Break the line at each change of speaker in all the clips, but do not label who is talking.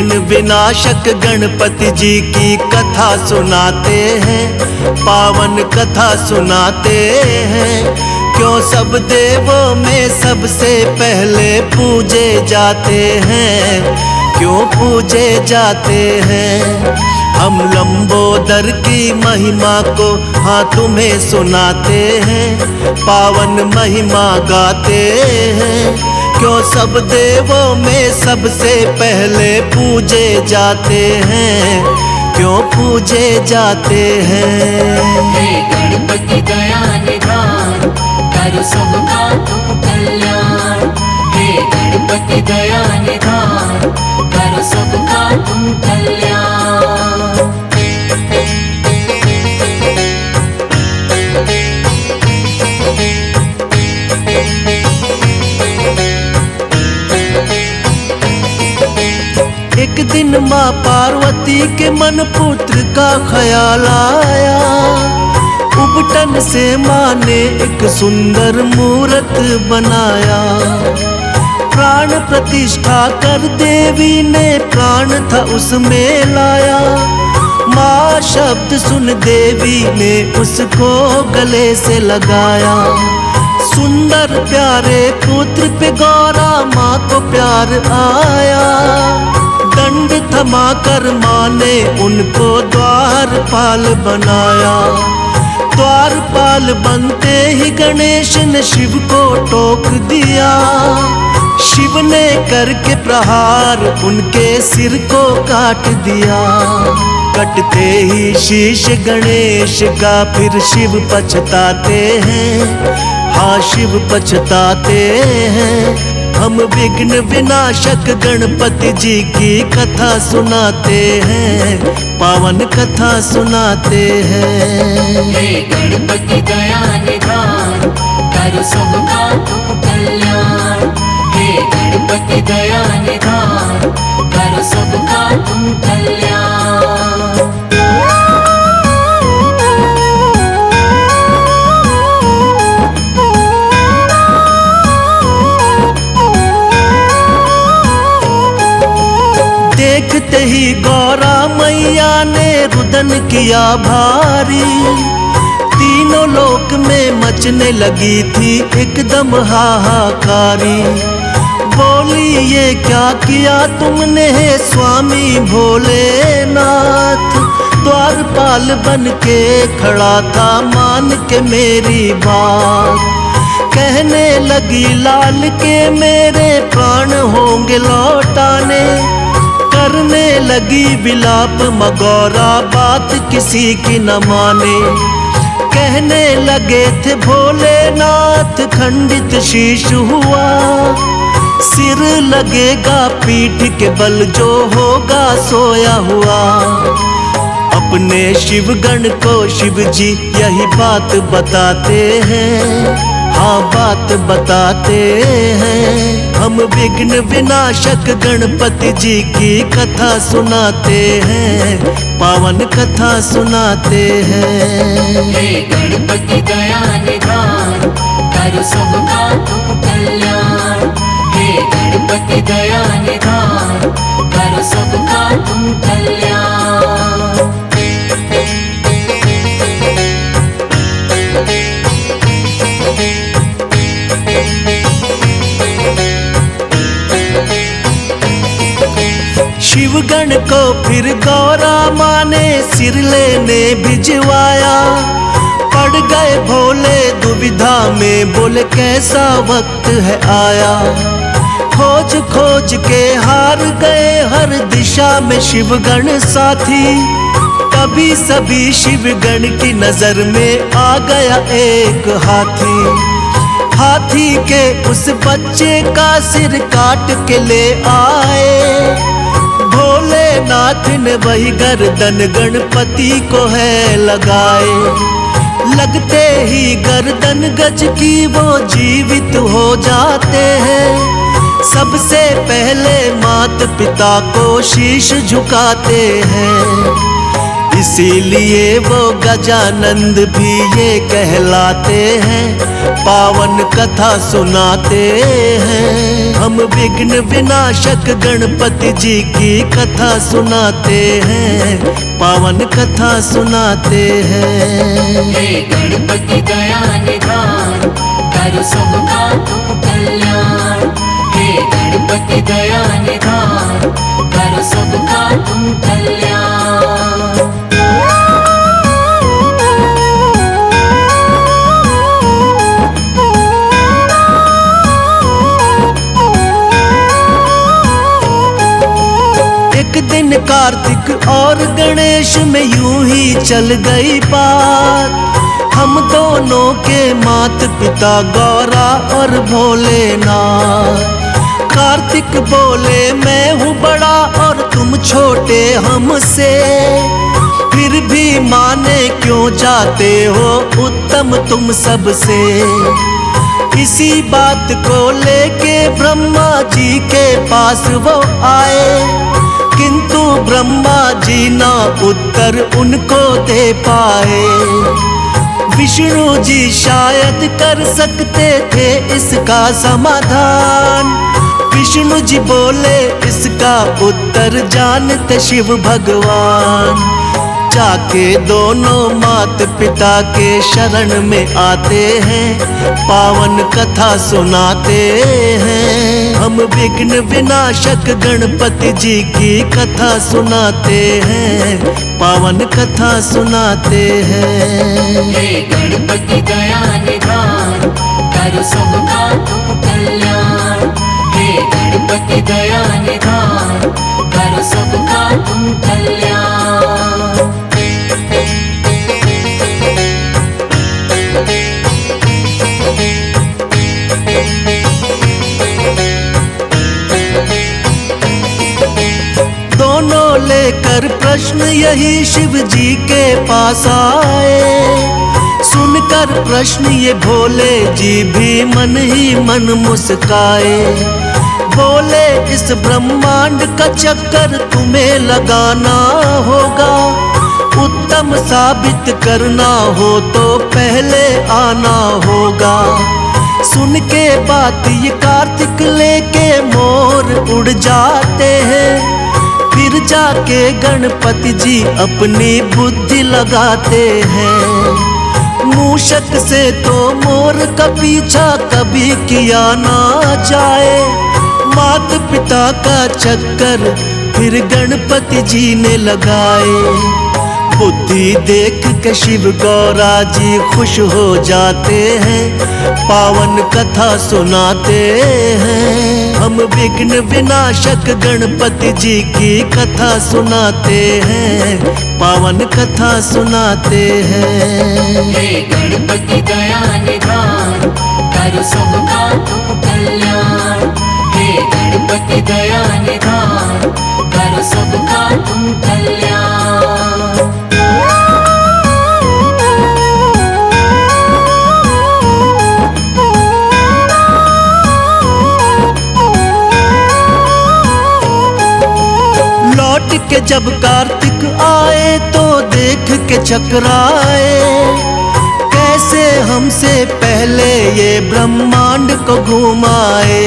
विघ्न विनाशक गणपति जी की कथा सुनाते हैं, पावन कथा सुनाते हैं। क्यों सब देवों में सबसे पहले पूजे जाते हैं, क्यों पूजे जाते हैं। हम लंबोदर की महिमा को हाँ तुम्हें सुनाते हैं, पावन महिमा गाते हैं। क्यों सब देवों में सबसे पहले पूजे जाते हैं, क्यों पूजे जाते हैं।
हे गणपति दया निधान, करो सबका तुम कल्याण। हे गणपति दया निधान, करो सबका तुम कल्याण।
एक दिन माँ पार्वती के मन पुत्र का ख्याल आया। उबटन से माँ ने एक सुंदर मूरत बनाया। प्राण प्रतिष्ठा कर देवी ने प्राण था उसमें लाया। माँ शब्द सुन देवी ने उसको गले से लगाया। सुंदर प्यारे पुत्र पे गौरा माँ को प्यार आया। दंड थमा कर माँ ने उनको द्वारपाल बनाया। द्वारपाल बनते ही गणेश ने शिव को टोक दिया। शिव ने करके प्रहार उनके सिर को काट दिया। कटते ही शीश गणेश का फिर शिव पछताते हैं, हाँ शिव पछताते हैं। हम विघ्न विनाशक गणपति जी की कथा सुनाते हैं, पावन कथा सुनाते हैं।
हे गणपति दया निधान, करो सबका तुम कल्याण। हे गणपति दया निधान, करो सबका तुम कल्याण।
देखते ही गौरा मैया ने रुदन किया भारी। तीनों लोक में मचने लगी थी एकदम हाहाकारी। बोली ये क्या किया तुमने हे स्वामी भोलेनाथ। द्वारपाल बन के खड़ा था मान के मेरी बात। कहने लगी लाल के मेरे प्राण होंगे लौटाने। करने लगी विलाप मगौरा बात किसी की न माने। कहने लगे थे भोलेनाथ खंडित शीश हुआ। सिर लगेगा पीठ के बल जो होगा सोया हुआ। अपने शिवगण को शिव जी यही बात बताते हैं, हाँ बात बताते हैं। हम विघ्न विनाशक गणपति जी की कथा सुनाते हैं, पावन कथा सुनाते हैं।
हे गणपति दया निधान, करो सबका तुम कल्याण। हे गणपति दया निधान, करो सबका तुम कल्याण।
शिवगण को फिर गौरा माँ ने सिर लेने भिजवाया। पड़ गए भोले दुविधा में, बोले कैसा वक्त है आया। खोज खोज के हार गए हर दिशा में शिवगण साथी। तभी सभी शिवगण की नजर में आ गया एक हाथी। हाथी के उस बच्चे का सिर काट के ले आए। भोलेनाथ ने वही गर्दन गणपति को है लगाए। लगते ही गर्दन गज की वो जीवित हो जाते हैं। सबसे पहले माता पिता को शीश झुकाते हैं। इसीलिए वो गजानंद भी ये कहलाते हैं, पावन कथा सुनाते हैं। हम विघ्न विनाशक गणपति जी की कथा सुनाते हैं, पावन कथा सुनाते हैं।
हे गणपति दया निधान, करो सबका तुम कल्याण। हे गणपति दया निधान, करो सबका तुम कल्याण।
एक दिन कार्तिक और गणेश में यूं ही चल गई बात। हम दोनों के माता पिता गौरा और भोलेनाथ। कार्तिक बोले मैं हूँ बड़ा और तुम छोटे हमसे, फिर भी माने क्यों जाते हो उत्तम तुम सबसे। इसी बात को लेके ब्रह्मा जी के पास वो आए, किंतु ब्रह्मा जी ना उत्तर उनको दे पाए। विष्णु जी शायद कर सकते थे इसका समाधान। विष्णु जी बोले इसका उत्तर जानते शिव भगवान। जाके दोनों माता पिता के शरण में आते हैं, पावन कथा सुनाते हैं। हम विघ्न विनाशक गणपति जी की कथा सुनाते हैं, पावन कथा सुनाते हैं।
हे गणपति दया निधान, करो सबका तुम कल्याण। हे गणपति दया निधान, करो सबका तुम कल्याण।
दोनों लेकर प्रश्न यही शिव जी के पास आए। सुनकर प्रश्न ये भोले जी भी मन ही मन मुस्काए। बोले इस ब्रह्मांड का चक्कर तुम्हें लगाना होगा, उत्तम साबित करना हो तो पहले आना होगा। सुन के बात ये कार्तिक लेके मोर उड़ जाते हैं, फिर जाके गणपति जी अपनी बुद्धि लगाते हैं। मूषक से तो मोर का पीछा कभी किया ना जाए, माता पिता का चक्कर फिर गणपति जी ने लगाए। बुद्धि देख के शिव गौरा जी खुश हो जाते हैं, पावन कथा सुनाते हैं। हम विघ्न विनाशक गणपति जी की कथा सुनाते हैं, पावन कथा सुनाते हैं।
हे गणपति दया निधान, करो सबका तुम कल्याण। हे गणपति दया निधान, करो सबका तुम कल्याण।
लौट के जब कार्तिक आए तो देख के चकराए, कैसे हमसे पहले ये ब्रह्मांड को घुमाए।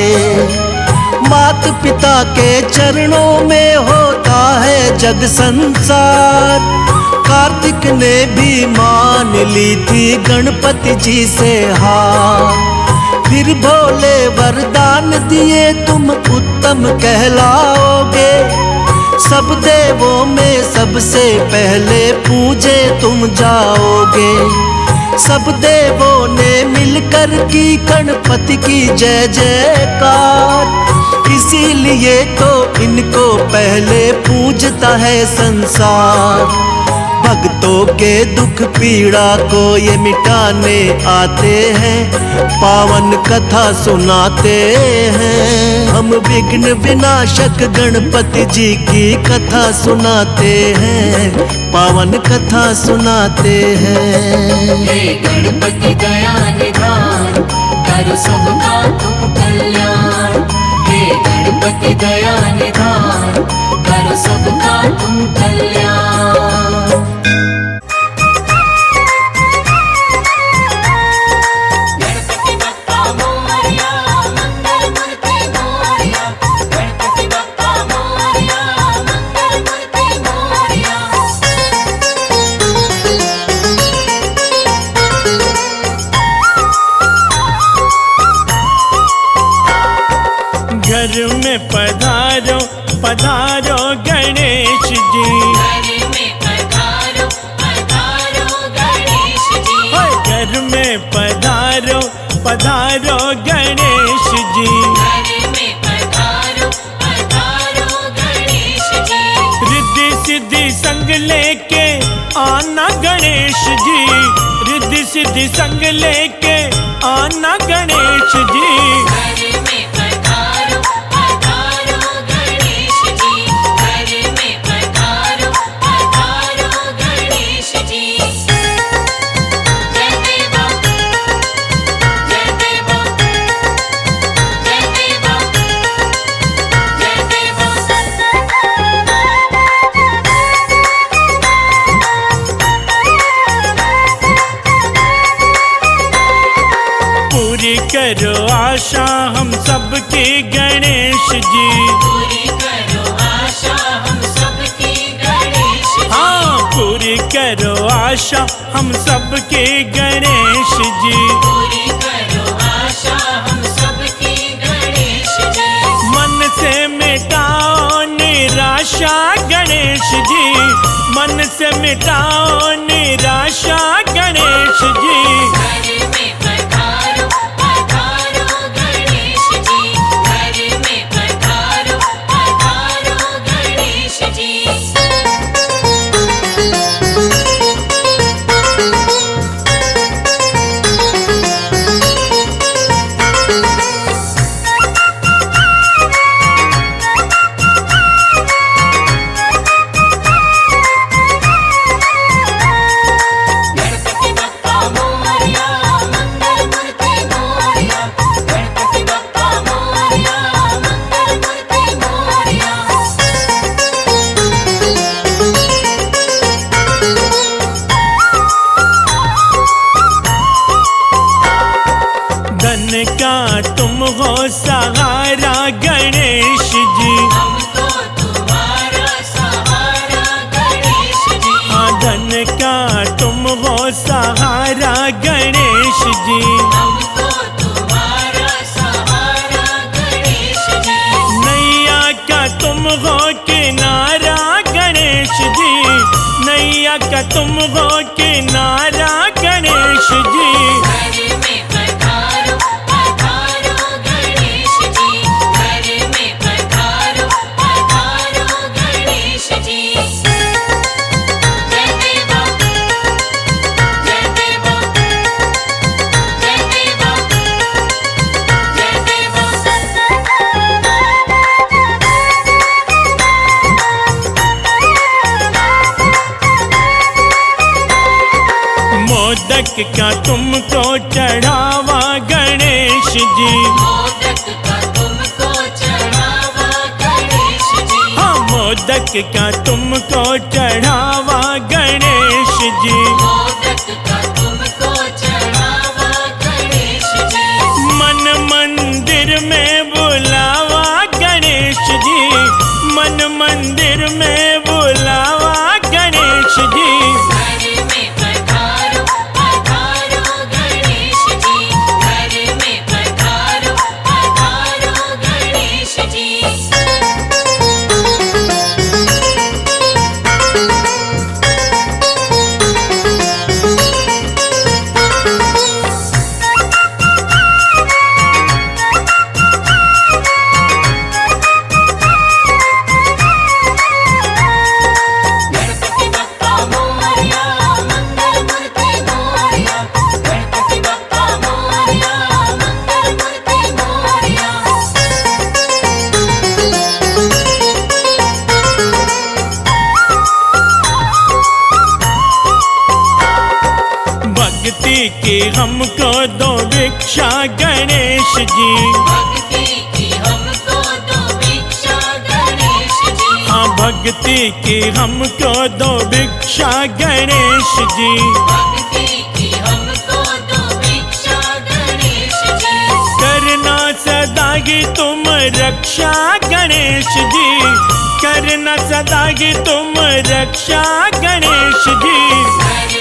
माता पिता के चरणों में होता है जग संसार। कार्तिक ने भी मान ली थी गणपति जी से हार। फिर भोले वरदान दिए तुम उत्तम कहलाओगे, सब देवों में सबसे पहले पूजे तुम जाओगे। सब देवों ने मिलकर की गणपति की जय जयकार, इसीलिए तो इनको पहले पूजता है संसार। भक्तों के दुख पीड़ा को ये मिटाने आते हैं, पावन कथा सुनाते हैं। हम विघ्न विनाशक गणपति जी की कथा सुनाते हैं, पावन कथा सुनाते हैं।
हे गणपति दया निधान, करो सबका तुम कल्याण। हे गणपति दया निधान, करो सबका तुम कल्याण। गणपति बप्पा मोरया, मंगल मूर्ति मोरया।
में पधारो पधारो गणेश जी।
घर में पधारो पधारो गणेश जी।
घर में पधारो पधारो गणेश जी।
घर में पधारो पधारो गणेश जी।
रिद्धि सिद्धि संग लेके आना गणेश जी। रिद्धि सिद्धि संग लेके आना गणेश जी।
घर में पधारो पधारो गणेश जी। घर में पधारो पधारो गणेश जी। जय देवा जय देवा जय देवा जय देवा।
पूरी करो आशा हम सबकी गणेश जी।
पूरी करो आशा हम सबकी गणेश जी।
हाँ पूरी करो आशा हम सबकी गणेश जी।
पूरी करो आशा हम सबकी गणेश जी।
मन से मिटाओ निराशा गणेश जी। मन से मिटाओ निराशा गणेश जी।
घर में पधारो पधारो गणेश जी। घर में पधारो पधारो गणेश जी। गणपति बप्पा मोरया मंगल मूर्ति मोरया। गणपति बप्पा मोरया मंगल मूर्ति मोरया।
धन का तुम हो सहारा गणेश जी।
हमको तुम्हारा सहारा गणेश जी।
हाँ धन का तुम हो सहारा गणेश जी।
हमको तुम्हारा सहारा गणेश जी।
नैया का तुम हो किनारा गणेश जी। नैया का तुम हो किनारा गणेश जी।
घर में पधारो पधारो गणेश जी। घर में पधारो पधारो गणेश जी। जय देवा जय देवा जय देवा जय देवा।
मोदक का तुमको चढ़ावा गणेश जी।
मोदक का तुमको चढ़ावा गणेश जी।
हाँ मोदक का तुमको चढ़ावा गणेश जी।
मोदक का तुमको चढ़ावा गणेश जी।
मन मंदिर में बुलावा गणेश जी। मन मंदिर में बुलावा गणेश जी।
घर में पधारो पधारो गणेश जी। घर में पधारो पधारो गणेश जी। गणपति बप्पा मोरया मंगल मूर्ति मोरया। गणपति बप्पा मोरया मंगल मूर्ति मोरया।
भक्ति की हमको दो भिक्षा गणेश जी।
भक्ति की हमको दो भिक्षा गणेश जी।
हाँ भक्ति की हमको दो भिक्षा गणेश जी।
भक्ति की हमको दो भिक्षा गणेश जी।
करना सदा की तुम रक्षा गणेश जी। करना सदा की तुम रक्षा गणेश जी।
घर